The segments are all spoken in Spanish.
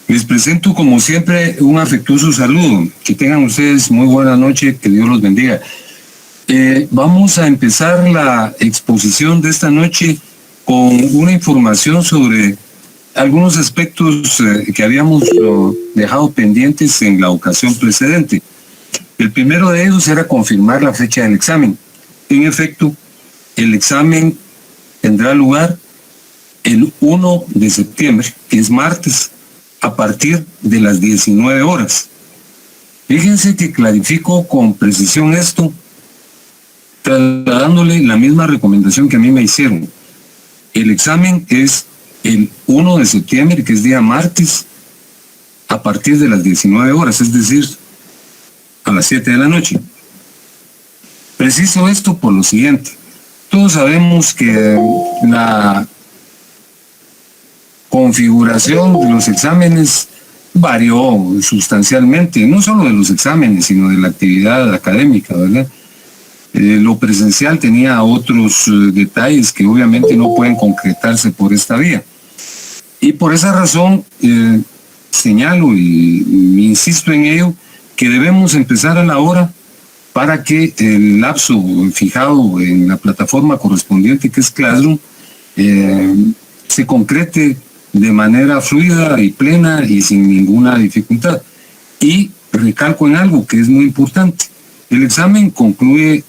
Les presento como siempre un afectuoso saludo. Que tengan ustedes muy buena noche, que Dios los bendiga. Vamos a empezar la exposición de esta noche con una información sobre algunos aspectos que habíamos dejado pendientes en la ocasión precedente. El primero de ellos era confirmar la fecha del examen. En efecto, el examen tendrá lugar el 1 de septiembre, que es martes, a partir de las 19 horas. Fíjense que clarifico con precisión esto, trasladándole la misma recomendación que a mí me hicieron. El examen es el 1 de septiembre, que es día martes, a partir de las 19 horas, es decir, a las 7 de la noche. Preciso esto por lo siguiente. Todos sabemos que la configuración de los exámenes varió sustancialmente, no solo de los exámenes, sino de la actividad académica, ¿verdad? Lo presencial tenía otros detalles que obviamente no pueden concretarse por esta vía. Y por esa razón señalo y insisto en ello, que debemos empezar a la hora para que el lapso fijado en la plataforma correspondiente, que es Classroom, se concrete de manera fluida y plena y sin ninguna dificultad. Y recalco en algo que es muy importante. El examen concluye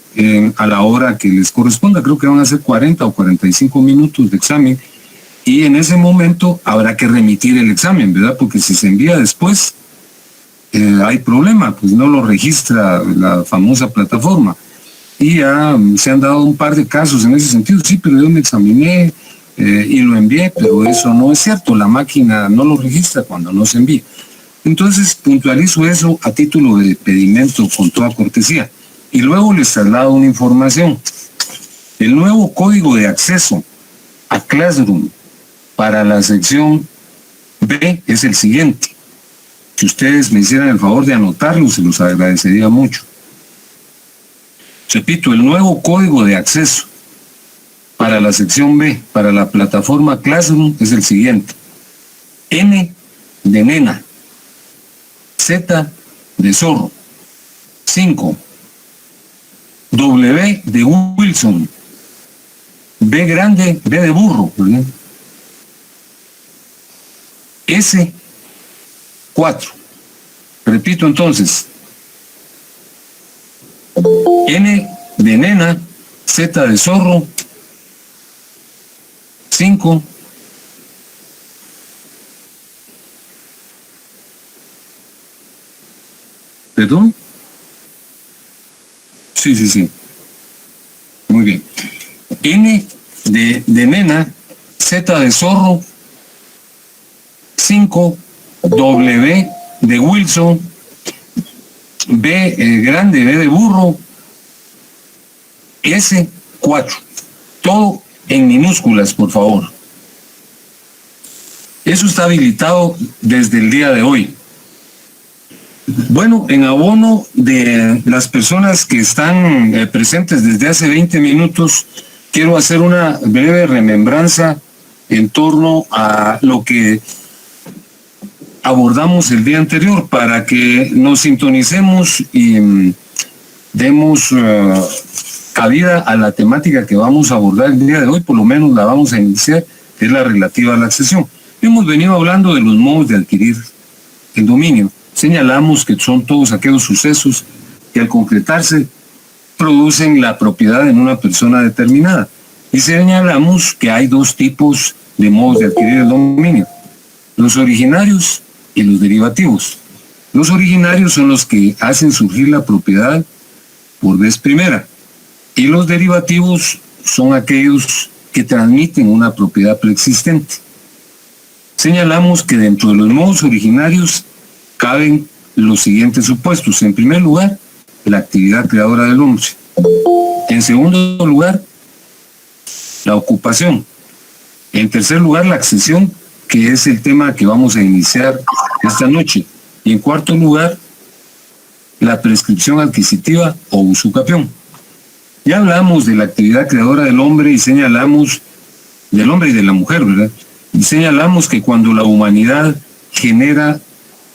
a la hora que les corresponda. Creo que van a ser 40 o 45 minutos de examen. Y en ese momento habrá que remitir el examen, ¿verdad? Porque si se envía después, hay problema, pues no lo registra la famosa plataforma. Y ya se han dado un par de casos en ese sentido. Sí, pero yo me examiné y lo envié, pero eso no es cierto. La máquina no lo registra cuando no se envía. Entonces, puntualizo eso a título de pedimento con toda cortesía. Y luego les traslado una información. El nuevo código de acceso a Classroom para la sección B es el siguiente. Si ustedes me hicieran el favor de anotarlo, se los agradecería mucho. Repito, el nuevo código de acceso para la sección B, para la plataforma Classroom, es el siguiente. N de nena, Z de zorro, 5, W de Wilson, B grande, B de burro, ¿verdad? S, 4. Repito entonces. N de nena, Z de zorro, 5, ¿perdón? Sí. Muy bien. N de nena, Z de zorro, 5, W de Wilson, B grande, B de burro, S, 4. Todo en minúsculas, por favor. Eso está habilitado desde el día de hoy. Bueno, en abono de las personas que están presentes desde hace 20 minutos, quiero hacer una breve remembranza en torno a lo que abordamos el día anterior para que nos sintonicemos y demos cabida a la temática que vamos a abordar el día de hoy. Por lo menos la vamos a iniciar, que es la relativa a la accesión. Hemos venido hablando de los modos de adquirir el dominio. Señalamos que son todos aquellos sucesos que al concretarse producen la propiedad en una persona determinada. Y señalamos que hay dos tipos de modos de adquirir el dominio: los originarios y los derivativos. Los originarios son los que hacen surgir la propiedad por vez primera, y los derivativos son aquellos que transmiten una propiedad preexistente. Señalamos que dentro de los modos originarios caben los siguientes supuestos. En primer lugar, la actividad creadora del hombre. En segundo lugar, la ocupación. En tercer lugar, la accesión, que es el tema que vamos a iniciar esta noche. Y en cuarto lugar, la prescripción adquisitiva o usucapión. Ya hablamos de la actividad creadora del hombre y señalamos, del hombre y de la mujer, ¿verdad? Y señalamos que cuando la humanidad genera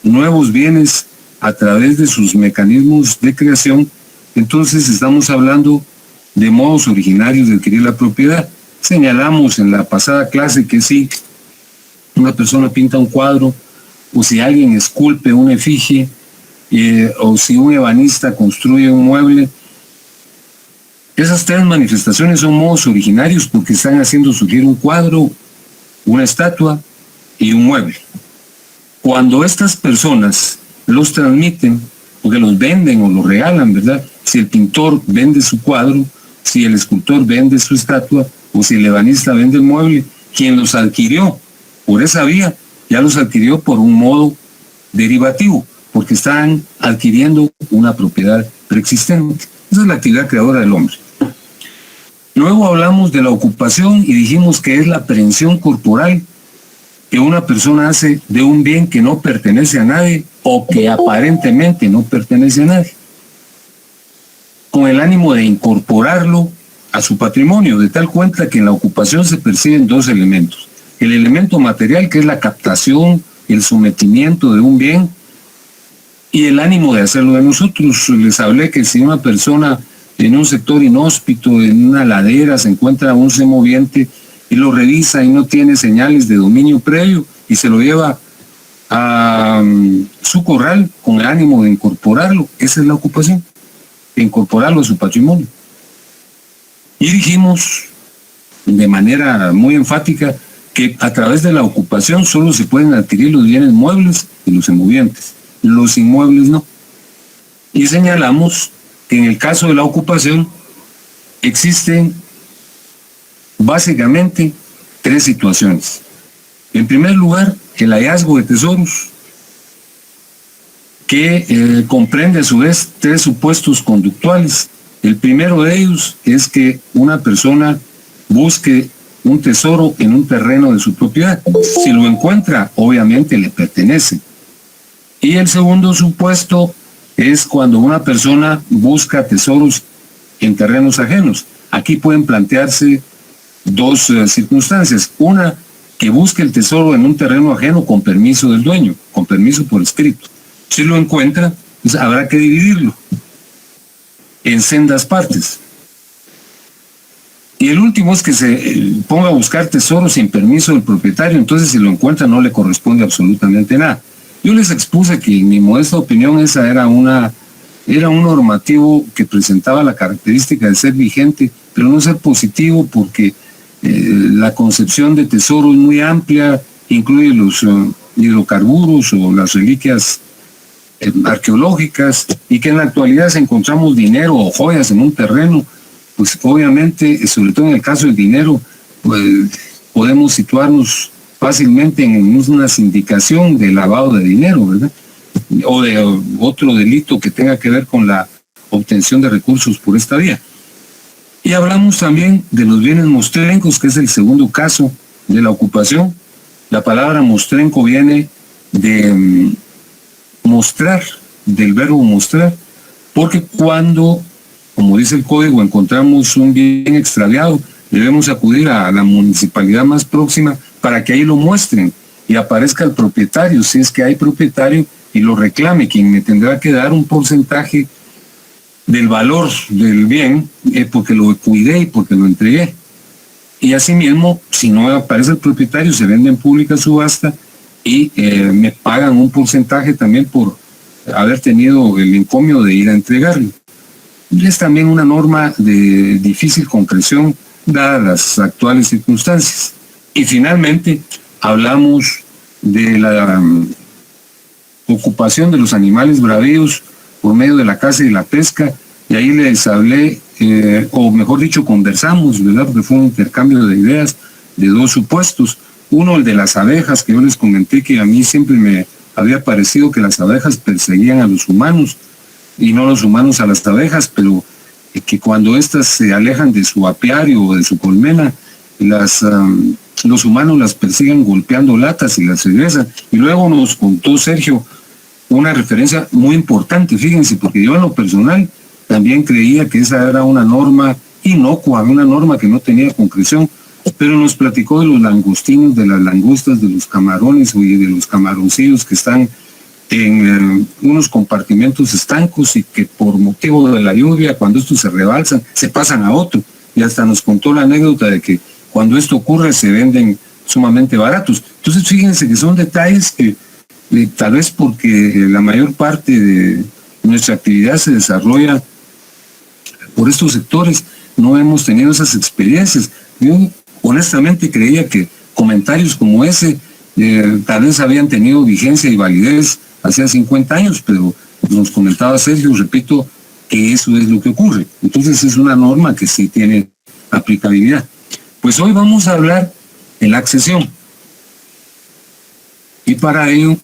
nuevos bienes a través de sus mecanismos de creación, entonces estamos hablando de modos originarios de adquirir la propiedad. Señalamos en la pasada clase que si una persona pinta un cuadro, o si alguien esculpe una efigie, o si un ebanista construye un mueble, esas tres manifestaciones son modos originarios porque están haciendo surgir un cuadro, una estatua y un mueble. Cuando estas personas los transmiten, porque los venden o los regalan, ¿verdad? Si el pintor vende su cuadro, si el escultor vende su estatua, o si el ebanista vende el mueble, quien los adquirió por esa vía, ya los adquirió por un modo derivativo, porque están adquiriendo una propiedad preexistente. Esa es la actividad creadora del hombre. Luego hablamos de la ocupación y dijimos que es la aprehensión corporal que una persona hace de un bien que no pertenece a nadie o que aparentemente no pertenece a nadie, con el ánimo de incorporarlo a su patrimonio, de tal cuenta que en la ocupación se perciben dos elementos. El elemento material, que es la captación, el sometimiento de un bien, y el ánimo de hacerlo de nosotros. Les hablé que si una persona en un sector inhóspito, en una ladera, se encuentra un semoviente y lo revisa y no tiene señales de dominio previo y se lo lleva a su corral con el ánimo de incorporarlo, esa es la ocupación, de incorporarlo a su patrimonio. Y dijimos de manera muy enfática que a través de la ocupación solo se pueden adquirir los bienes muebles y los semovientes, los inmuebles no. Y señalamos que en el caso de la ocupación existen básicamente tres situaciones. En primer lugar, el hallazgo de tesoros, que comprende a su vez tres supuestos conductuales. El primero de ellos es que una persona busque un tesoro en un terreno de su propiedad. Si lo encuentra, obviamente le pertenece. Y el segundo supuesto es cuando una persona busca tesoros en terrenos ajenos. Aquí pueden plantearse dos circunstancias. Una, que busque el tesoro en un terreno ajeno con permiso del dueño, con permiso por escrito. Si lo encuentra, pues habrá que dividirlo en sendas partes. Y el último es que se ponga a buscar tesoros sin permiso del propietario, entonces si lo encuentra no le corresponde absolutamente nada. Yo les expuse que en mi modesta opinión esa era un normativo que presentaba la característica de ser vigente, pero no ser positivo porque la concepción de tesoro es muy amplia, incluye los hidrocarburos o las reliquias arqueológicas, y que en la actualidad si encontramos dinero o joyas en un terreno, pues obviamente, sobre todo en el caso del dinero, pues podemos situarnos fácilmente en una sindicación de lavado de dinero, ¿verdad? O de otro delito que tenga que ver con la obtención de recursos por esta vía. Y hablamos también de los bienes mostrencos, que es el segundo caso de la ocupación. La palabra mostrenco viene de mostrar, del verbo mostrar, porque cuando, como dice el código, encontramos un bien extraviado, debemos acudir a la municipalidad más próxima para que ahí lo muestren y aparezca el propietario, si es que hay propietario, y lo reclame, quien me tendrá que dar un porcentaje del valor del bien, porque lo cuidé y porque lo entregué. Y asimismo, si no aparece el propietario, se vende en pública subasta y me pagan un porcentaje también por haber tenido el encomio de ir a entregarlo. Y es también una norma de difícil concreción dadas las actuales circunstancias. Y finalmente hablamos de la ocupación de los animales bravíos por medio de la caza y la pesca, y ahí les hablé, o mejor dicho, conversamos, ¿verdad? Porque fue un intercambio de ideas de dos supuestos. Uno, el de las abejas, que yo les comenté que a mí siempre me había parecido que las abejas perseguían a los humanos y no los humanos a las abejas, pero que cuando éstas se alejan de su apiario o de su colmena, los humanos las persiguen golpeando latas y las regresan. Y luego nos contó Sergio una referencia muy importante, fíjense, porque yo en lo personal también creía que esa era una norma inocua, una norma que no tenía concreción, pero nos platicó de los langostinos, de las langostas, de los camarones y de los camaroncillos que están en unos compartimentos estancos y que por motivo de la lluvia, cuando estos se rebalsan, se pasan a otro. Y hasta nos contó la anécdota de que cuando esto ocurre se venden sumamente baratos. Entonces fíjense que son detalles que tal vez porque la mayor parte de nuestra actividad se desarrolla por estos sectores, no hemos tenido esas experiencias. Yo honestamente creía que comentarios como ese tal vez habían tenido vigencia y validez hace 50 años, pero nos comentaba Sergio, repito, que eso es lo que ocurre. Entonces es una norma que sí tiene aplicabilidad. Pues hoy vamos a hablar de la accesión. Y para ello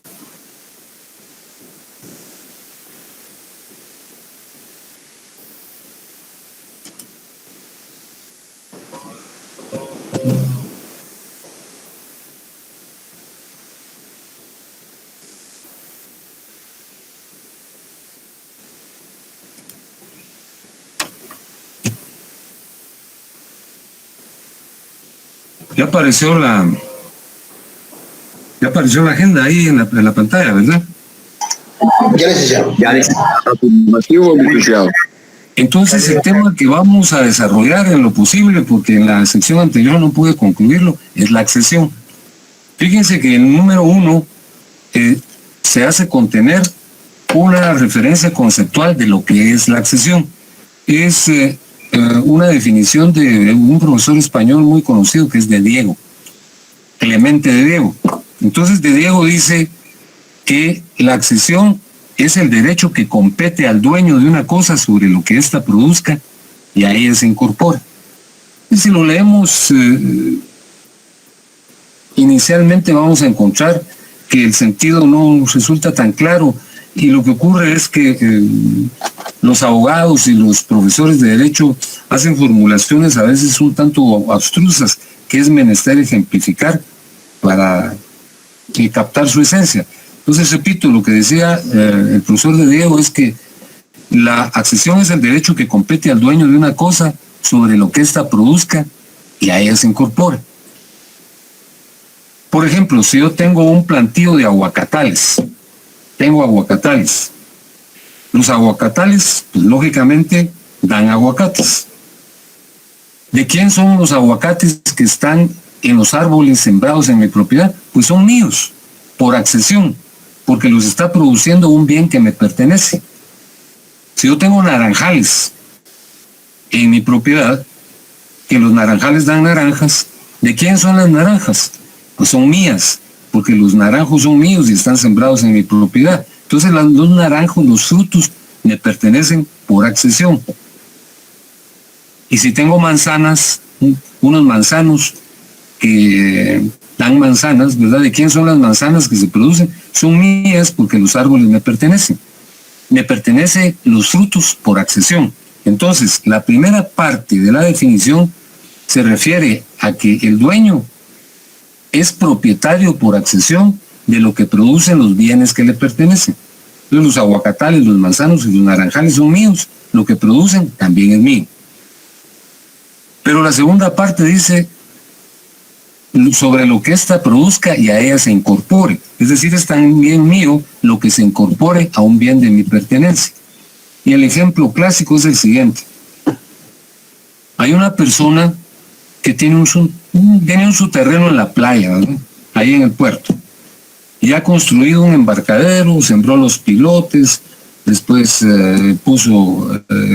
ya apareció la agenda ahí en la pantalla, ¿verdad? Ya, licenciado. Afirmativo, licenciado. Entonces el tema que vamos a desarrollar en lo posible, porque en la sección anterior no pude concluirlo, es la accesión. Fíjense que el número 1 se hace contener una referencia conceptual de lo que es la accesión. Es una definición de un profesor español muy conocido que es de Diego, Clemente de Diego. Entonces de Diego dice que la accesión es el derecho que compete al dueño de una cosa sobre lo que ésta produzca y a ella se incorpora. Y si lo leemos inicialmente vamos a encontrar que el sentido no resulta tan claro y lo que ocurre es que los abogados y los profesores de derecho hacen formulaciones a veces un tanto abstrusas que es menester ejemplificar para captar su esencia. Entonces, repito, lo que decía el profesor de Diego es que la accesión es el derecho que compete al dueño de una cosa sobre lo que ésta produzca y a ella se incorpora. Por ejemplo, si yo tengo un plantío de aguacatales, los aguacatales, pues, lógicamente, dan aguacates. ¿De quién son los aguacates que están en los árboles sembrados en mi propiedad? Pues son míos, por accesión, porque los está produciendo un bien que me pertenece. Si yo tengo naranjales en mi propiedad, que los naranjales dan naranjas, ¿de quién son las naranjas? Pues son mías, porque los naranjos son míos y están sembrados en mi propiedad. Entonces los naranjos, los frutos, me pertenecen por accesión. Y si tengo manzanas, unos manzanos que dan manzanas, ¿verdad? ¿De quién son las manzanas que se producen? Son mías porque los árboles me pertenecen. Me pertenecen los frutos por accesión. Entonces, la primera parte de la definición se refiere a que el dueño es propietario por accesión de lo que producen los bienes que le pertenecen. Entonces, los aguacatales, los manzanos y los naranjales son míos. Lo que producen también es mío. Pero la segunda parte dice sobre lo que ésta produzca y a ella se incorpore. Es decir, es también mío lo que se incorpore a un bien de mi pertenencia. Y el ejemplo clásico es el siguiente. Hay una persona que tiene su terreno en la playa, ¿verdad? Ahí en el puerto. Y ha construido un embarcadero, sembró los pilotes, después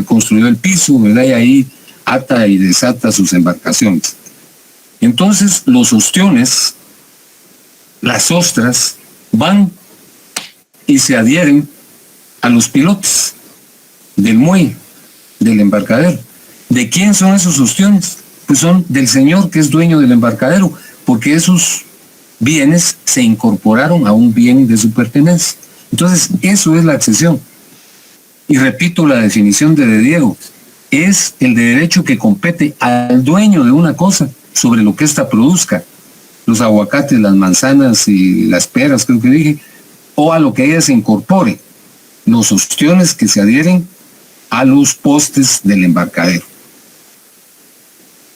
construyó el piso, ¿verdad? Y ahí ata y desata sus embarcaciones. Entonces los ostiones, las ostras, van y se adhieren a los pilotes del muelle, del embarcadero. ¿De quién son esos ostiones? Pues son del señor que es dueño del embarcadero, porque esos bienes se incorporaron a un bien de su pertenencia. Entonces, eso es la accesión. Y repito la definición de Diego, es el derecho que compete al dueño de una cosa sobre lo que ésta produzca, los aguacates, las manzanas y las peras, creo que dije, o a lo que ella se incorpore, los ostiones que se adhieren a los postes del embarcadero.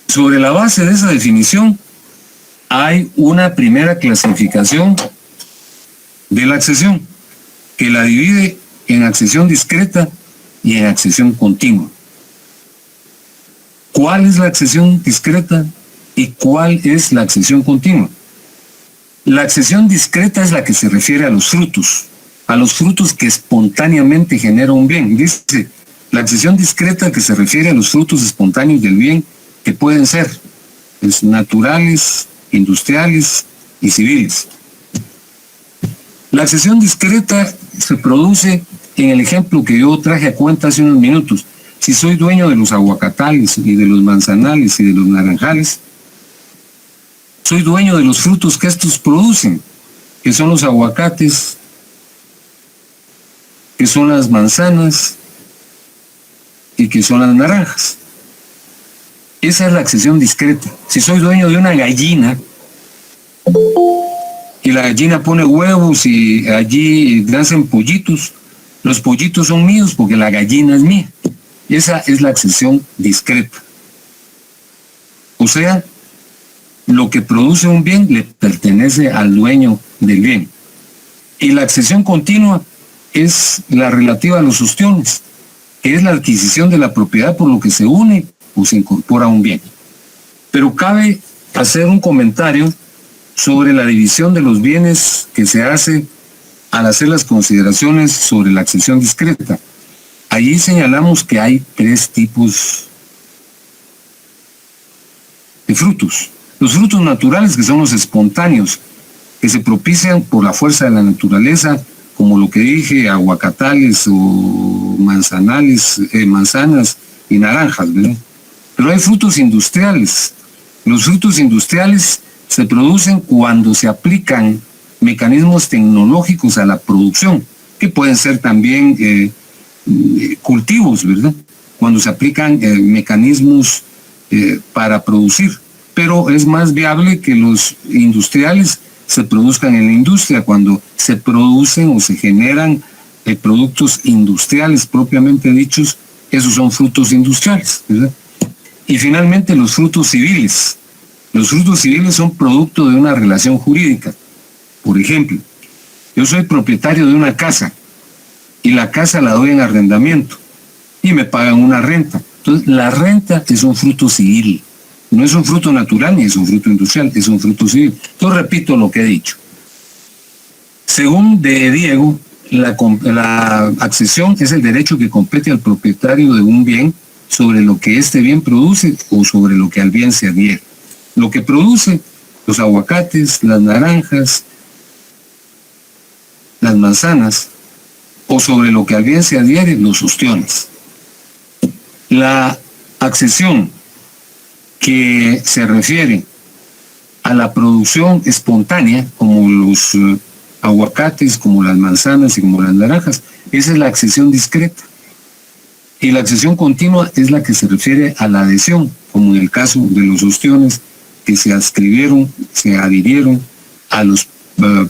Sobre la base de esa definición, hay una primera clasificación de la accesión, que la divide en accesión discreta y en accesión continua. ¿Cuál es la accesión discreta y cuál es la accesión continua? La accesión discreta es la que se refiere a los frutos que espontáneamente generan un bien. Dice, la accesión discreta que se refiere a los frutos espontáneos del bien, que pueden ser naturales, industriales y civiles. La accesión discreta se produce en el ejemplo que yo traje a cuenta hace unos minutos. Si soy dueño de los aguacatales y de los manzanales y de los naranjales, soy dueño de los frutos que estos producen, que son los aguacates, que son las manzanas y que son las naranjas. Esa es la accesión discreta. Si soy dueño de una gallina y la gallina pone huevos y allí nacen pollitos, los pollitos son míos porque la gallina es mía. Esa es la accesión discreta. O sea, lo que produce un bien le pertenece al dueño del bien. Y la accesión continua es la relativa a los ostiones, que es la adquisición de la propiedad por lo que se une o se incorpora a un bien. Pero cabe hacer un comentario sobre la división de los bienes que se hace al hacer las consideraciones sobre la accesión discreta. Allí señalamos que hay 3 tipos de frutos. Los frutos naturales, que son los espontáneos, que se propician por la fuerza de la naturaleza, como lo que dije, aguacatales o manzanas y naranjas, ¿verdad? Pero hay frutos industriales. Los frutos industriales se producen cuando se aplican mecanismos tecnológicos a la producción, que pueden ser también cultivos, ¿verdad? Cuando se aplican mecanismos para producir. Pero es más viable que los industriales se produzcan en la industria, cuando se producen o se generan productos industriales propiamente dichos, esos son frutos industriales, ¿verdad? Y finalmente los frutos civiles. Los frutos civiles son producto de una relación jurídica. Por ejemplo, yo soy propietario de una casa y la casa la doy en arrendamiento y me pagan una renta. Entonces, la renta es un fruto civil. No es un fruto natural ni es un fruto industrial, es un fruto civil. Yo repito lo que he dicho. Según de Diego, la accesión es el derecho que compete al propietario de un bien sobre lo que este bien produce o sobre lo que al bien se adhiere. Lo que produce los aguacates, las naranjas, las manzanas, o sobre lo que al bien se adhiere, los ostiones. La accesión que se refiere a la producción espontánea, como los aguacates, como las manzanas y como las naranjas, esa es la accesión discreta. Y la accesión continua es la que se refiere a la adhesión, como en el caso de los ostiones que se adhirieron a los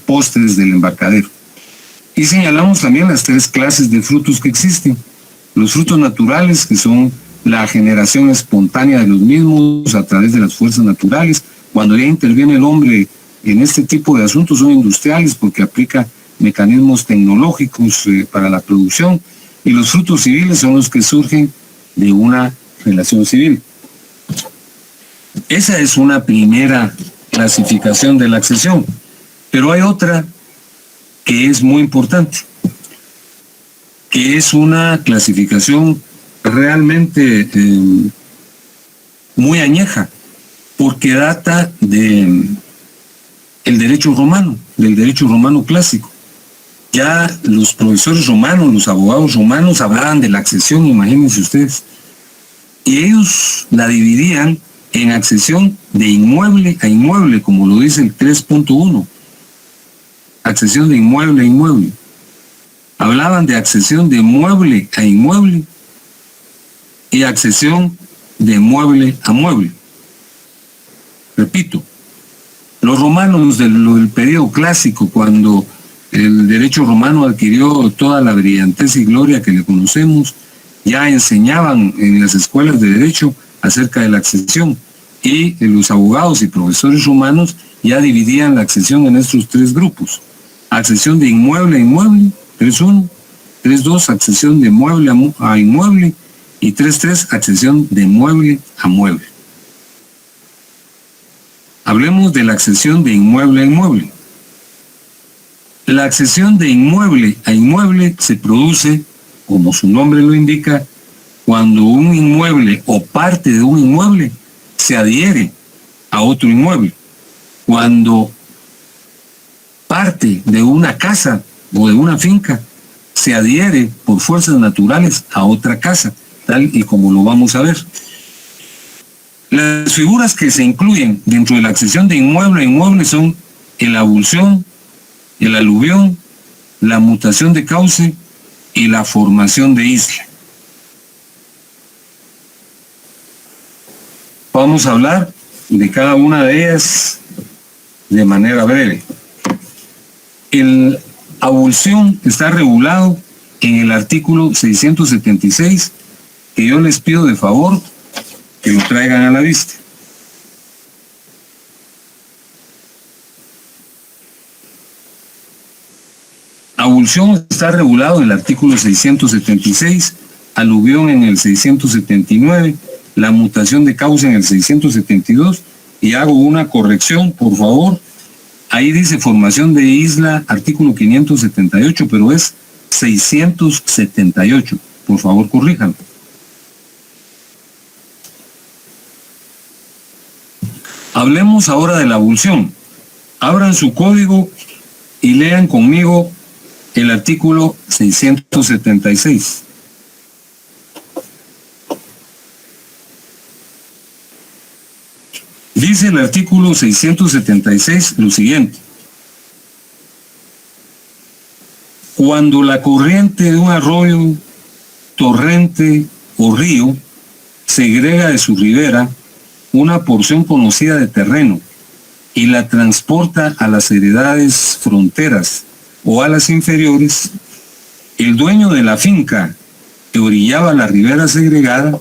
postes del embarcadero. Y señalamos también las 3 clases de frutos que existen. Los frutos naturales, que son la generación espontánea de los mismos a través de las fuerzas naturales. Cuando ya interviene el hombre en este tipo de asuntos, son industriales porque aplica mecanismos tecnológicos para la producción. Y los frutos civiles son los que surgen de una relación civil. Esa es una primera clasificación de la accesión. Pero hay otra que es muy importante, que es una clasificación realmente muy añeja, porque data de el derecho romano, del derecho romano clásico. Ya los profesores romanos, los abogados romanos hablaban de la accesión, imagínense ustedes, y ellos la dividían en accesión de inmueble a inmueble, como lo dice el 3.1, accesión de inmueble a inmueble. Hablaban de accesión de mueble a inmueble y accesión de mueble a mueble. Repito, los romanos del periodo clásico, cuando el derecho romano adquirió toda la brillantez y gloria que le conocemos, ya enseñaban en las escuelas de derecho acerca de la accesión. y los abogados y profesores romanos ya dividían la accesión en estos tres grupos. Accesión de inmueble a inmueble, 3.1, 3.2, accesión de mueble a inmueble, y 3.3, accesión de mueble a mueble. Hablemos de la accesión de inmueble a inmueble. La accesión de inmueble a inmueble se produce, como su nombre lo indica, cuando un inmueble o parte de un inmueble se adhiere a otro inmueble. Cuando parte de una casa o de una finca se adhiere por fuerzas naturales a otra casa, tal y como lo vamos a ver. Las figuras que se incluyen dentro de la accesión de inmueble a inmueble son la avulsión, el aluvión, la mutación de cauce y la formación de isla. Vamos a hablar de cada una de ellas de manera breve. El avulsión está regulado en el artículo 676, que yo les pido de favor que lo traigan a la vista. Avulsión está regulado en el artículo 676, aluvión en el 679, la mutación de causa en el 672, y hago una corrección, por favor. Ahí dice formación de isla, artículo 578, pero es 678. Por favor, corríjanlo. Hablemos ahora de la avulsión. Abran su código y lean conmigo el artículo 676. Dice el artículo 676 lo siguiente: cuando la corriente de un arroyo, torrente o río segrega de su ribera una porción conocida de terreno y la transporta a las heredades fronteras o a las inferiores, el dueño de la finca que orillaba la ribera segregada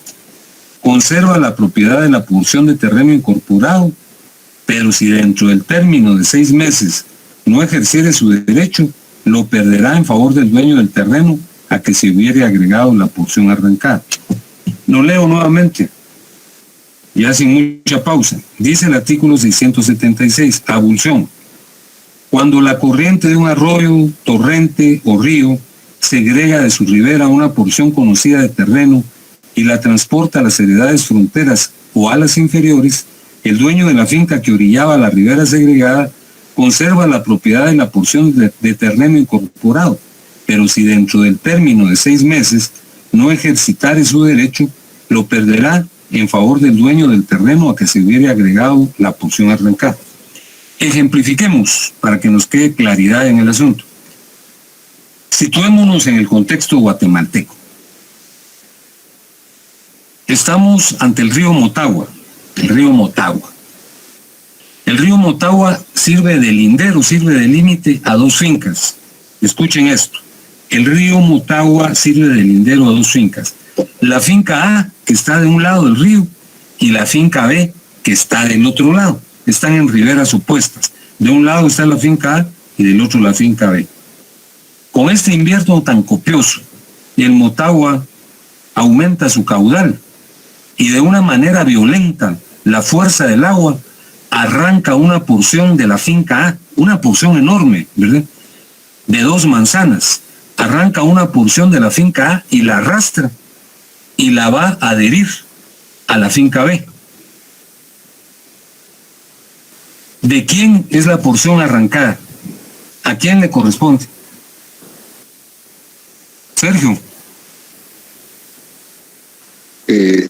conserva la propiedad de la porción de terreno incorporado, pero si dentro del término de 6 meses no ejerciere su derecho, lo perderá en favor del dueño del terreno a que se hubiere agregado la porción arrancada. Lo leo nuevamente, ya sin mucha pausa. Dice el artículo 676, avulsión. Cuando la corriente de un arroyo, torrente o río segrega de su ribera una porción conocida de terreno y la transporta a las heredades fronteras o a las inferiores, el dueño de la finca que orillaba la ribera segregada conserva la propiedad de la porción de terreno incorporado, pero si dentro del término de 6 meses no ejercitare su derecho, lo perderá en favor del dueño del terreno a que se hubiere agregado la porción arrancada. Ejemplifiquemos para que nos quede claridad en el asunto. Situémonos en el contexto guatemalteco. Estamos ante el río Motagua, el río Motagua. El río Motagua sirve de lindero, sirve de límite a 2 fincas. Escuchen esto. El río Motagua sirve de lindero a 2 fincas. La finca A, que está de un lado del río, y la finca B, que está del otro lado. Están en riberas opuestas. De un lado está la finca A y del otro la finca B. Con este invierno tan copioso, el Motagua aumenta su caudal y de una manera violenta la fuerza del agua arranca una porción de la finca A, una porción enorme, ¿verdad?, de 2 manzanas. Arranca una porción de la finca A y la arrastra y la va a adherir a la finca B. ¿De quién es la porción arrancada? ¿A quién le corresponde? Sergio.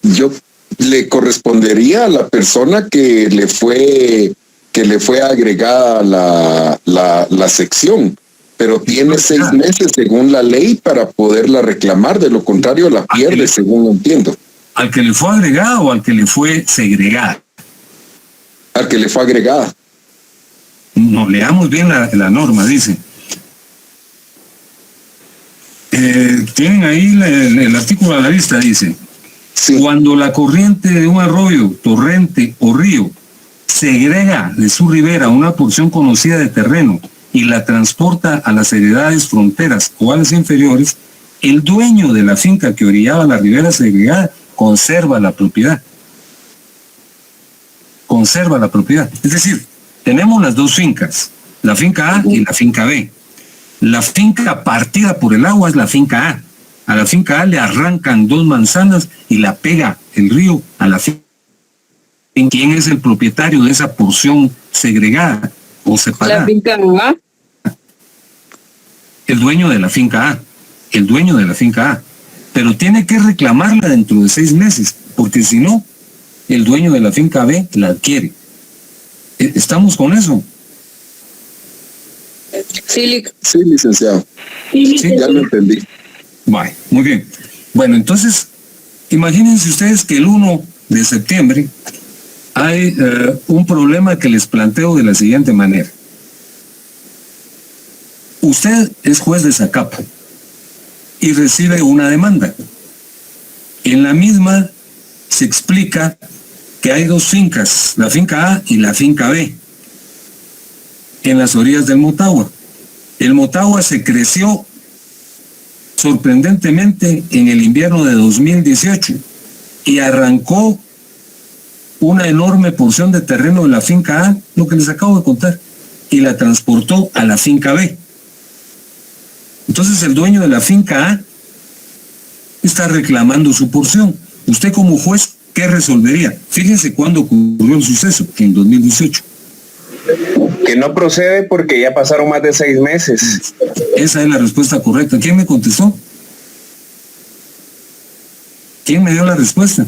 Yo le correspondería a la persona que le fue agregada la sección, pero tiene 6 meses según la ley para poderla reclamar, de lo contrario la pierde, según lo entiendo. ¿Al que le fue agregada o al que le fue segregada? Al que le fue agregada. No, leamos bien la norma, dice. Tienen ahí el artículo a la vista, dice: Sí. Cuando la corriente de un arroyo, torrente o río segrega de su ribera una porción conocida de terreno y la transporta a las heredades fronteras o a las inferiores, el dueño de la finca que orillaba la ribera segregada conserva la propiedad. Conserva la propiedad. Es decir, tenemos las dos fincas, la finca A y la finca B. La finca partida por el agua es la finca A. A la finca A le arrancan 2 manzanas y la pega el río a la finca. ¿Quién es el propietario de esa porción segregada o separada? La finca A. El dueño de la finca A. El dueño de la finca A. Pero tiene que reclamarla dentro de 6 meses, porque si no, el dueño de la finca B la adquiere. ¿Estamos con eso? Sí, Sí, licenciado. Sí, Ya lo entendí. Vale, muy bien. Bueno, entonces, imagínense ustedes que el 1 de septiembre hay un problema que les planteo de la siguiente manera. Usted es juez de Zacapa y recibe una demanda. En la misma se explica que hay 2 fincas, la finca A y la finca B, en las orillas del Motagua. El Motagua se creció sorprendentemente en el invierno de 2018 y arrancó una enorme porción de terreno de la finca A, lo que les acabo de contar, y la transportó a la finca B. Entonces el dueño de la finca A está reclamando su porción. Usted como juez, ¿qué resolvería? Fíjense cuándo ocurrió el suceso, en 2018. Que no procede porque ya pasaron más de 6 meses. Esa es la respuesta correcta. ¿Quién me contestó? ¿Quién me dio la respuesta?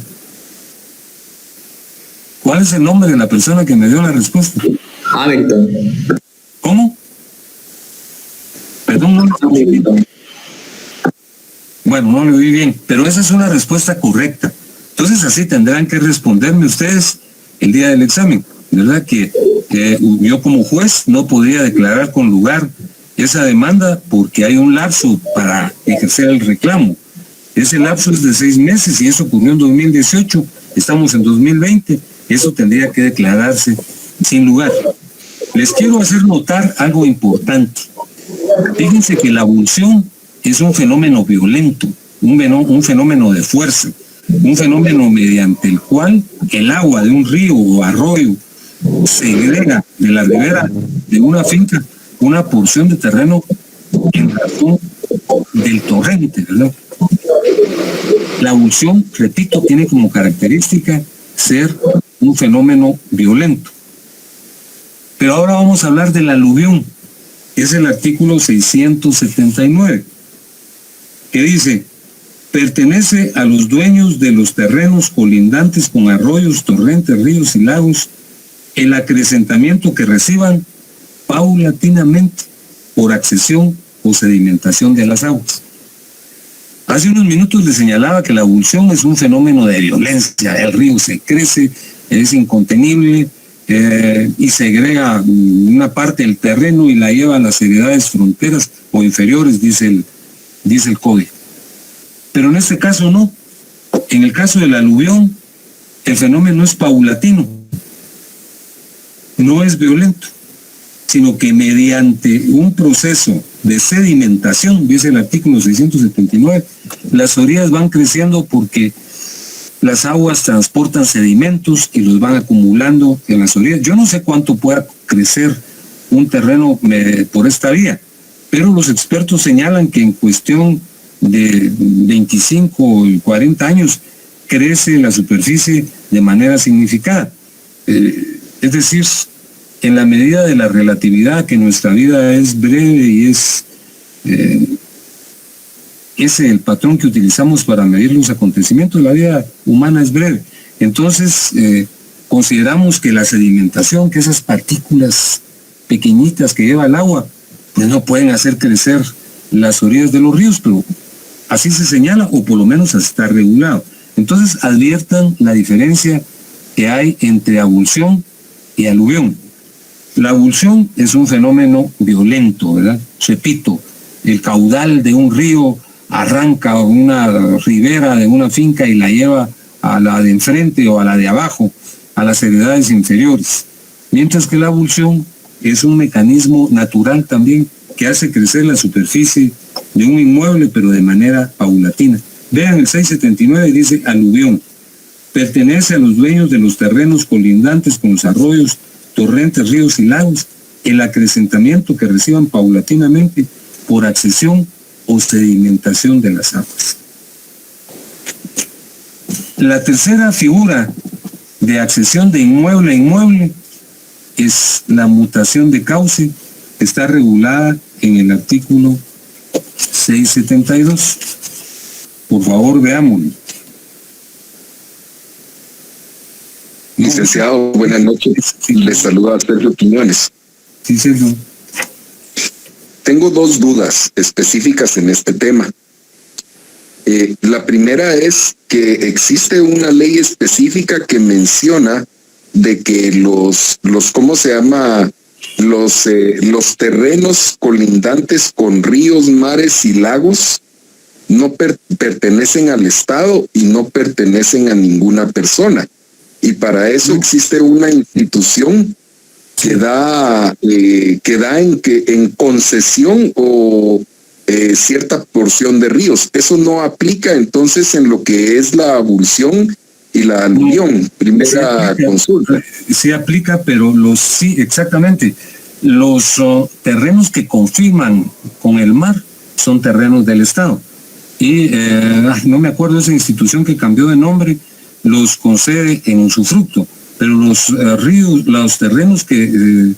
¿Cuál es el nombre de la persona que me dio la respuesta? Hamilton. ¿Cómo? Perdón, no lo oí bien. Bueno, no lo oí bien, pero esa es una respuesta correcta. Entonces así tendrán que responderme ustedes el día del examen, ¿verdad? Que yo como juez no podría declarar con lugar esa demanda porque hay un lapso para ejercer el reclamo. Ese lapso es de 6 meses y eso ocurrió en 2018, estamos en 2020, eso tendría que declararse sin lugar. Les quiero hacer notar algo importante. Fíjense que la abulsión es un fenómeno violento, un fenómeno de fuerza, un fenómeno mediante el cual el agua de un río o arroyo segrega de la ribera de una finca una porción de terreno en razón del torrente, ¿verdad? La abulsión, repito, tiene como característica ser un fenómeno violento. Pero ahora vamos a hablar del aluvión, que es el artículo 679, que dice: pertenece a los dueños de los terrenos colindantes con arroyos, torrentes, ríos y lagos el acrecentamiento que reciban paulatinamente por accesión o sedimentación de las aguas. Hace unos minutos les señalaba que la abulsión es un fenómeno de violencia. El río se crece, es incontenible y segrega una parte del terreno y la lleva a las heredades fronteras o inferiores, dice el código. Pero en este caso no. En el caso del aluvión, el fenómeno es paulatino, no es violento, sino que mediante un proceso de sedimentación, dice el artículo 679, las orillas van creciendo porque las aguas transportan sedimentos y los van acumulando en las orillas. Yo no sé cuánto pueda crecer un terreno por esta vía, pero los expertos señalan que en cuestión de 25 y 40 años crece la superficie de manera significada. Es decir, en la medida de la relatividad, que nuestra vida es breve y es el patrón que utilizamos para medir los acontecimientos, la vida humana es breve. Entonces, consideramos que la sedimentación, que esas partículas pequeñitas que lleva el agua, pues no pueden hacer crecer las orillas de los ríos, pero así se señala, o por lo menos así está regulado. Entonces, adviertan la diferencia que hay entre abulsión y aluvión. La abulsión es un fenómeno violento, ¿verdad? Repito, el caudal de un río arranca una ribera de una finca y la lleva a la de enfrente o a la de abajo, a las heredades inferiores. Mientras que la abulsión es un mecanismo natural también que hace crecer la superficie de un inmueble, pero de manera paulatina. Vean el 679, dice aluvión. Pertenece a los dueños de los terrenos colindantes con los arroyos, torrentes, ríos y lagos, el acrecentamiento que reciban paulatinamente por accesión o sedimentación de las aguas. La tercera figura de accesión de inmueble a inmueble es la mutación de cauce, que está regulada en el artículo 672. Por favor, veámoslo. Licenciado, buenas noches. Les saluda Sergio Quiñones. Sí, Sergio. Tengo dos dudas específicas en este tema. La primera es que existe una ley específica que menciona de que los ¿cómo se llama? Los terrenos colindantes con ríos, mares y lagos no pertenecen al Estado y no pertenecen a ninguna persona. Y para eso existe una institución que da en concesión o cierta porción de ríos. Eso no aplica entonces en lo que es la abulsión y la aluvión. Primera consulta. Sí aplica, pero sí, exactamente. Los terrenos que confirman con el mar son terrenos del Estado. Y no me acuerdo de esa institución que cambió de nombre, los concede en usufructo, pero los ríos, los terrenos que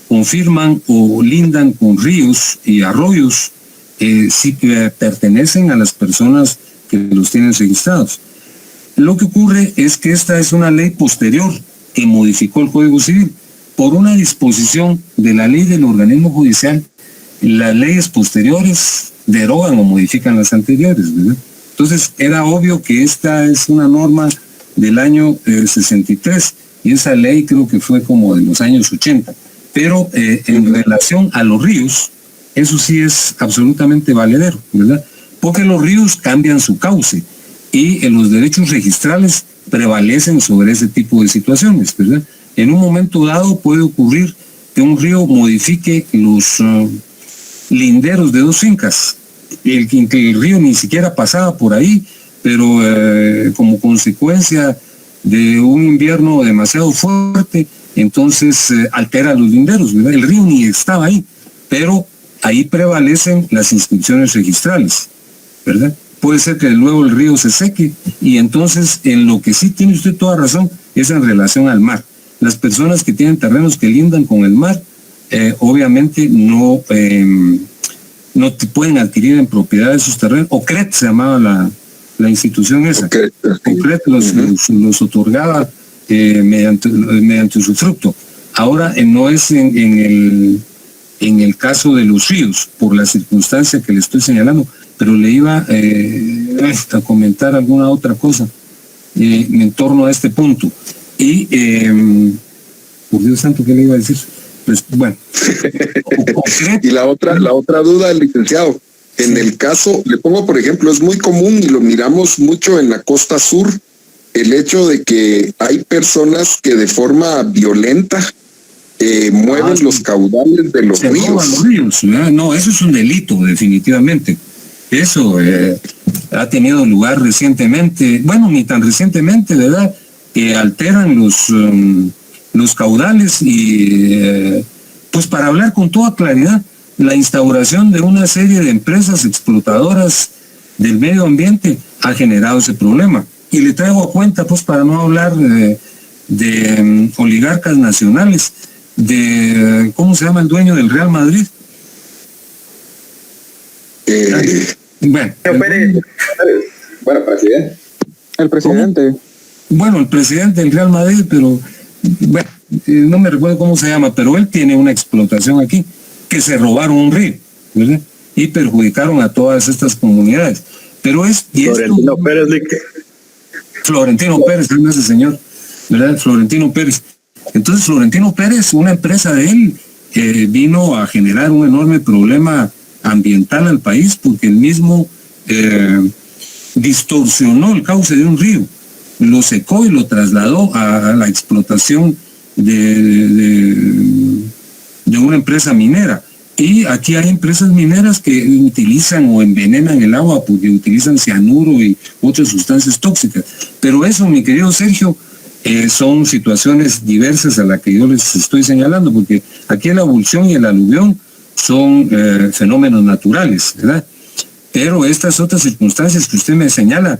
confirman o lindan con ríos y arroyos, sí pertenecen a las personas que los tienen registrados. Lo que ocurre es que esta es una ley posterior que modificó el Código Civil. Por una disposición de la ley del organismo judicial, las leyes posteriores derogan o modifican las anteriores, ¿verdad? Entonces era obvio que esta es una norma del año 63 y esa ley creo que fue como de los años 80. Pero en relación a los ríos, eso sí es absolutamente valedero, ¿verdad? Porque los ríos cambian su cauce y los derechos registrales prevalecen sobre ese tipo de situaciones, ¿verdad? En un momento dado puede ocurrir que un río modifique los linderos de dos fincas, que el río ni siquiera pasaba por ahí, pero como consecuencia de un invierno demasiado fuerte, entonces altera los linderos, ¿verdad? El río ni estaba ahí, pero ahí prevalecen las inscripciones registrales, ¿verdad? Puede ser que luego el río se seque y entonces en lo que sí tiene usted toda razón es en relación al mar. Las personas que tienen terrenos que lindan con el mar, obviamente no pueden adquirir en propiedad esos terrenos. OCRET se llamaba la institución esa. OCRET los otorgaba mediante usufructo. Ahora no es en el caso de los ríos, por la circunstancia que le estoy señalando, pero le iba a comentar alguna otra cosa en torno a este punto. Y, por Dios santo, ¿qué le iba a decir? Pues, bueno. Y la otra duda, licenciado, en el caso, le pongo por ejemplo, es muy común y lo miramos mucho en la costa sur, el hecho de que hay personas que de forma violenta mueven los caudales de los ríos. No, eso es un delito, definitivamente. Eso ha tenido lugar recientemente, bueno, ni tan recientemente, ¿verdad? Que alteran los caudales y, pues para hablar con toda claridad, la instauración de una serie de empresas explotadoras del medio ambiente ha generado ese problema. Y le traigo a cuenta, pues para no hablar de oligarcas nacionales, de, ¿cómo se llama el dueño del Real Madrid? Bueno, presidente. El presidente. ¿Cómo? Bueno, el presidente del Real Madrid, pero bueno, no me recuerdo cómo se llama, pero él tiene una explotación aquí, que se robaron un río, ¿verdad? Y perjudicaron a todas estas comunidades. Pero Florentino Pérez, es ese señor, ¿verdad? Florentino Pérez. Entonces Florentino Pérez, una empresa de él, vino a generar un enorme problema ambiental al país, porque él mismo distorsionó el cauce de un río, lo secó y lo trasladó a la explotación de una empresa minera. Y aquí hay empresas mineras que utilizan o envenenan el agua porque utilizan cianuro y otras sustancias tóxicas. Pero eso, mi querido Sergio, son situaciones diversas a las que yo les estoy señalando, porque aquí la abulsión y el aluvión son fenómenos naturales, ¿verdad? Pero estas otras circunstancias que usted me señala,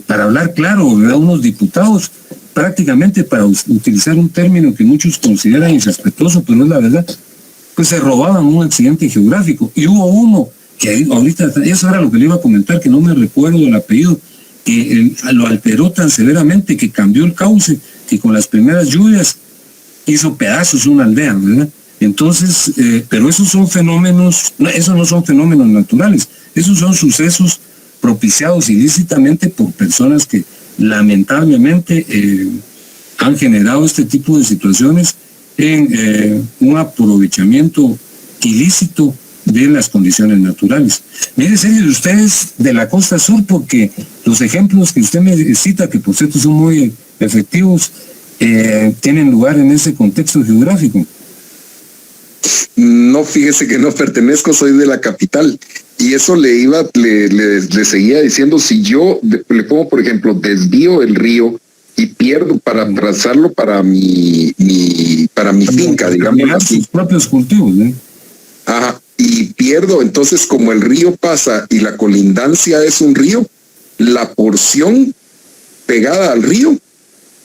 para hablar claro, ¿verdad? Unos diputados, prácticamente para utilizar un término que muchos consideran irrespetuoso, pero es la verdad, pues se robaban un accidente geográfico. Y hubo uno que ahorita, eso era lo que le iba a comentar, que no me recuerdo el apellido, que lo alteró tan severamente que cambió el cauce, que con las primeras lluvias hizo pedazos una aldea, ¿verdad? Entonces, pero esos son fenómenos, esos no son fenómenos naturales, esos son sucesos propiciados ilícitamente por personas que lamentablemente han generado este tipo de situaciones en un aprovechamiento ilícito de las condiciones naturales. Mire, Sergio, ustedes de la costa sur, porque los ejemplos que usted me cita, que por cierto son muy efectivos, tienen lugar en ese contexto geográfico. No, fíjese que no pertenezco, soy de la capital. Y eso le seguía diciendo, si yo le pongo, por ejemplo, desvío el río y pierdo para trazarlo para mi finca, digamos así. Sus propios cultivos, ¿eh? Ajá, y pierdo, entonces como el río pasa y la colindancia es un río, la porción pegada al río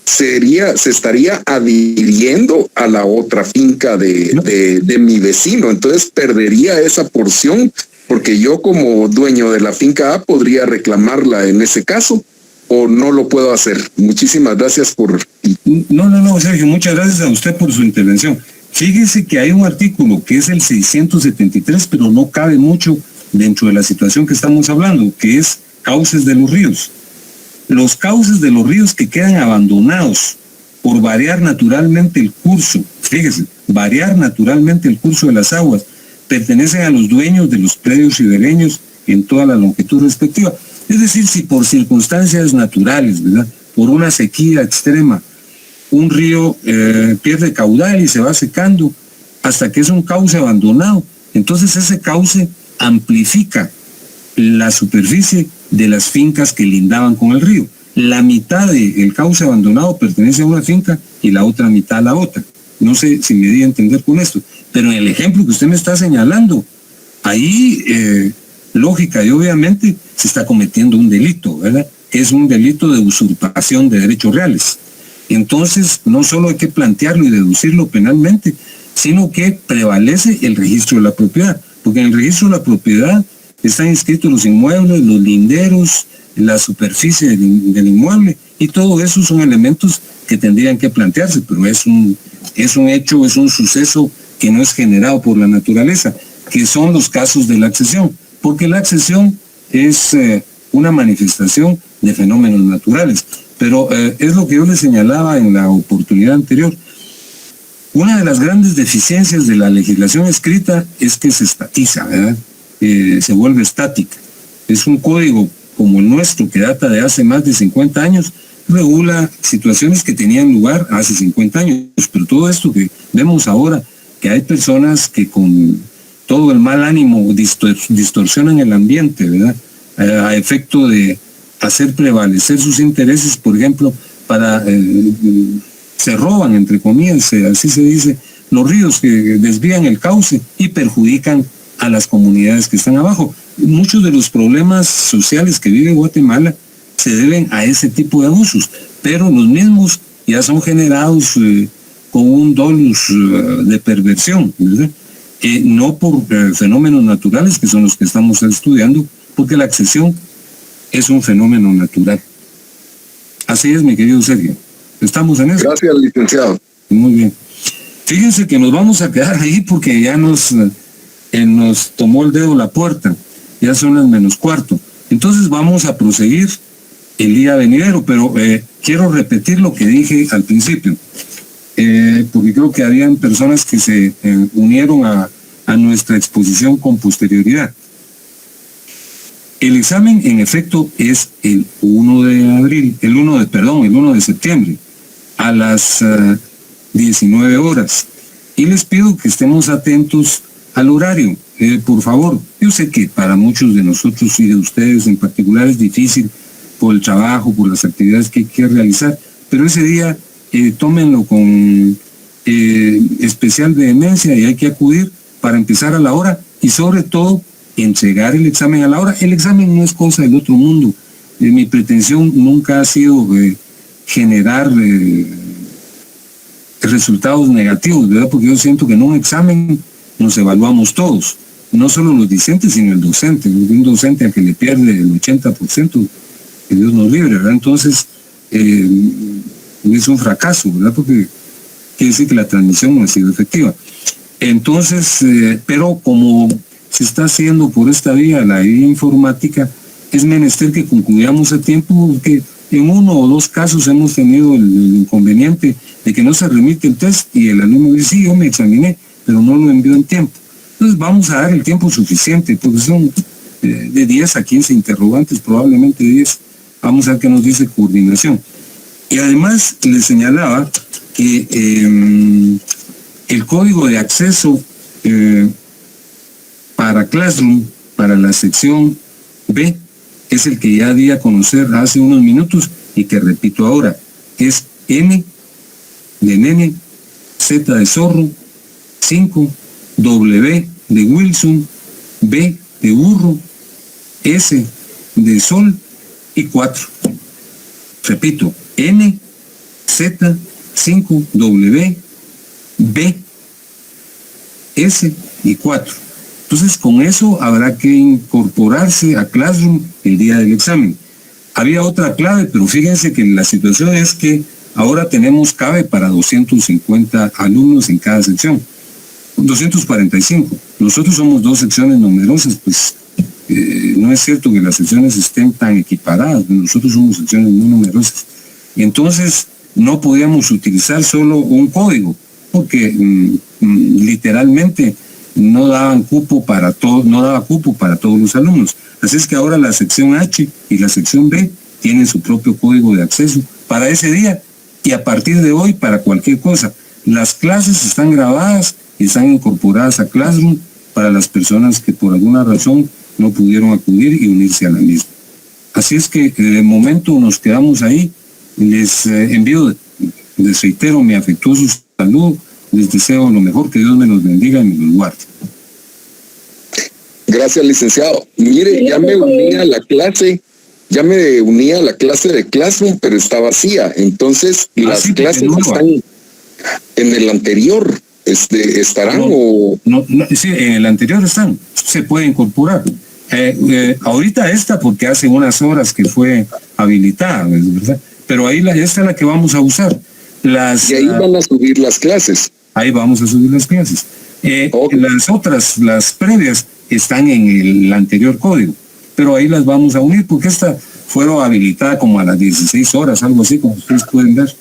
se estaría adhiriendo a la otra finca de mi vecino, entonces perdería esa porción, porque yo como dueño de la finca A podría reclamarla en ese caso, o no lo puedo hacer. Muchísimas gracias por... No, Sergio, muchas gracias a usted por su intervención. Fíjese que hay un artículo que es el 673, pero no cabe mucho dentro de la situación que estamos hablando, que es cauces de los ríos. Los cauces de los ríos que quedan abandonados por variar naturalmente el curso, fíjese, variar naturalmente el curso de las aguas, pertenecen a los dueños de los predios ribereños en toda la longitud respectiva. Es decir, si por circunstancias naturales, ¿verdad?, por una sequía extrema, un río pierde caudal y se va secando hasta que es un cauce abandonado, entonces ese cauce amplifica la superficie de las fincas que lindaban con el río. La mitad del cauce abandonado pertenece a una finca y la otra mitad a la otra. No sé si me di a entender con esto, pero en el ejemplo que usted me está señalando, ahí lógica y obviamente se está cometiendo un delito, ¿verdad? Que es un delito de usurpación de derechos reales. Entonces, no solo hay que plantearlo y deducirlo penalmente, sino que prevalece el registro de la propiedad, porque en el registro de la propiedad están inscritos los inmuebles, los linderos, la superficie del inmueble, y todo eso son elementos que tendrían que plantearse, pero es un hecho, es un suceso que no es generado por la naturaleza, que son los casos de la accesión, porque la accesión es una manifestación de fenómenos naturales. Pero es lo que yo le señalaba en la oportunidad anterior. Una de las grandes deficiencias de la legislación escrita es que se estatiza, ¿verdad? Se vuelve estática. Es un código como el nuestro, que data de hace más de 50 años, regula situaciones que tenían lugar hace 50 años. Pero todo esto que vemos ahora, que hay personas que con todo el mal ánimo distorsionan el ambiente, ¿verdad? A efecto de hacer prevalecer sus intereses, por ejemplo, se roban, entre comillas, así se dice, los ríos que desvían el cauce y perjudican a las comunidades que están abajo. Muchos de los problemas sociales que vive Guatemala se deben a ese tipo de abusos, pero los mismos ya son generados con un dolus de perversión, ¿verdad? No por fenómenos naturales, que son los que estamos estudiando, porque la accesión es un fenómeno natural. Así es, mi querido Sergio. Estamos en eso. Gracias, licenciado. Muy bien. Fíjense que nos vamos a quedar ahí porque ya nos tomó el dedo la puerta. Ya son las -15. Entonces vamos a proseguir el día venidero, pero quiero repetir lo que dije al principio, porque creo que habían personas que se unieron a nuestra exposición con posterioridad. El examen, en efecto, es el 1 de septiembre, a las 19 horas. Y les pido que estemos atentos al horario, por favor. Yo sé que para muchos de nosotros y de ustedes en particular es difícil por el trabajo, por las actividades que hay que realizar, pero ese día tómenlo con especial vehemencia y hay que acudir para empezar a la hora y sobre todo entregar el examen a la hora. El examen no es cosa del otro mundo. Mi pretensión nunca ha sido generar resultados negativos, ¿verdad? Porque yo siento que en un examen nos evaluamos todos, no solo los discentes, sino el docente. Un docente al que le pierde el 80%, que Dios nos libre, ¿verdad? Entonces, es un fracaso, ¿verdad? Porque quiere decir que la transmisión no ha sido efectiva. Entonces, pero como se está haciendo por esta vía, la vía informática, es menester que concluyamos a tiempo, porque en 1 o 2 casos hemos tenido el inconveniente de que no se remite el test y el alumno dice, sí, yo me examiné, pero no lo envió en tiempo. Entonces vamos a dar el tiempo suficiente, porque son de 10 a 15 interrogantes, probablemente 10. Vamos a ver qué nos dice coordinación. Y además les señalaba que el código de acceso para Classroom, para la sección B, es el que ya di a conocer hace unos minutos y que repito ahora. Es N de nene, Z de zorro, 5, W de Wilson, B de burro, S de sol y 4. Repito, N, Z, 5, W, B, S y 4. Entonces, con eso habrá que incorporarse a Classroom el día del examen. Había otra clave, pero fíjense que la situación es que ahora cabe para 250 alumnos en cada sección. 245. Nosotros somos 2 secciones numerosas, pues no es cierto que las secciones estén tan equiparadas. Nosotros somos secciones muy numerosas. Entonces, no podíamos utilizar solo un código, porque literalmente no daba cupo para todos los alumnos. Así es que ahora la sección H y la sección B tienen su propio código de acceso para ese día y a partir de hoy para cualquier cosa. Las clases están grabadas y están incorporadas a Classroom para las personas que por alguna razón no pudieron acudir y unirse a la misma. Así es que de momento nos quedamos ahí. Les envío, les reitero mi afectuoso saludo. Les deseo lo mejor, que Dios me los bendiga y me los guarde. Gracias, licenciado. Mire, ya me uní a la clase de Classroom, pero está vacía. Entonces, las clases están en el anterior, ¿estarán o...? No, sí, en el anterior están. Se puede incorporar. Ahorita porque hace unas horas que fue habilitada, ¿verdad? Pero ahí esta es la que vamos a usar. Y ahí van a subir las clases. Ahí vamos a subir las clases. Okay. Las otras, las previas, están en el anterior código, pero ahí las vamos a unir porque esta fue habilitada como a las 16 horas, algo así, como ustedes pueden ver.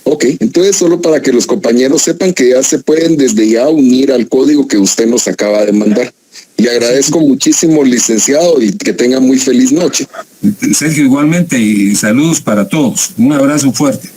Ok, entonces solo para que los compañeros sepan que ya se pueden desde ya unir al código que usted nos acaba de mandar. Y agradezco muchísimo, licenciado, y que tenga muy feliz noche. Sergio, igualmente, y saludos para todos. Un abrazo fuerte.